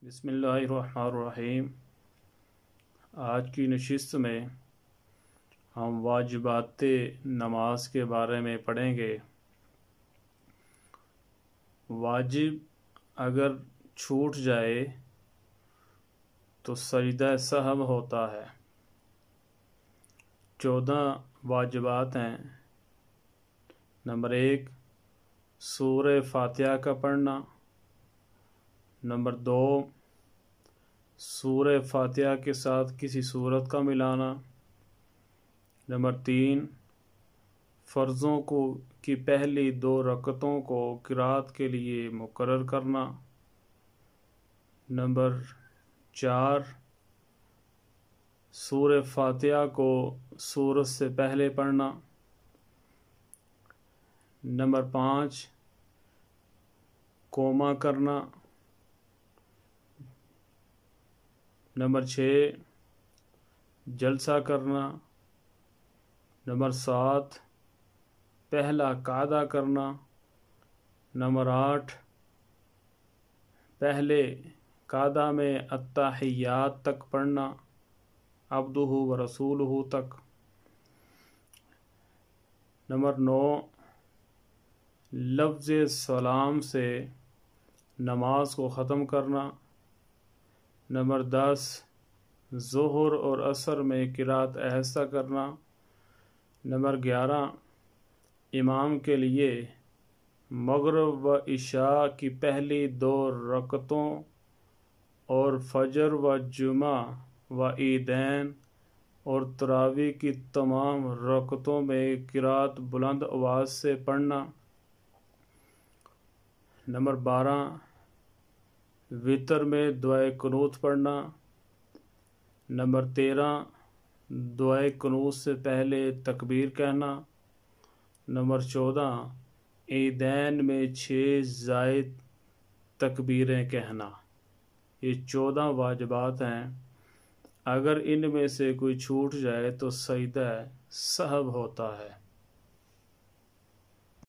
بسم اللہ الرحمن الرحیم۔ آج کی نشست میں ہم واجبات نماز کے بارے میں پڑھیں گے۔ واجب اگر چھوٹ جائے تو سجدہ سہو ہوتا ہے۔ 14 واجبات ہیں۔ نمبر 1 سورہ فاتحہ کا پڑھنا۔ نمبر 2 سورہ فاتحہ کے ساتھ کسی سورت کا ملانا۔ نمبر 3 فرضوں کی پہلی 2 رکعتوں کو قرات کے لیے مقرر کرنا۔ نمبر 4 سورہ فاتحہ کو سورت سے پہلے پڑھنا۔ نمبر 5 قوما کرنا۔ نمبر 6 جلسہ کرنا۔ نمبر 7 پہلا قعدہ کرنا۔ نمبر 8 پہلے قعدہ میں التحیات تک پڑھنا، عبدہ و رسولہ تک۔ نمبر 9 لفظ سلام سے نماز کو ختم کرنا۔ نمبر 10 ظہر اور عصر میں قرات آہستہ کرنا۔ نمبر 11 امام کے لیے مغرب و عشاء کی پہلی 2 رکعتوں اور فجر و جمعہ و عیدین اور تراویح کی تمام رکعتوں میں قرات بلند آواز سے پڑھنا۔ نمبر 12 وتر میں دعائے قنوت پڑھنا۔ نمبر 13 دعائے قنوت سے پہلے تکبیر کہنا۔ نمبر 14 عیدین میں 6 زائد تکبیریں کہنا۔ یہ 14 واجبات ہیں۔ اگر ان میں سے کوئی چھوٹ جائے تو سجدہ سہو ہوتا ہے۔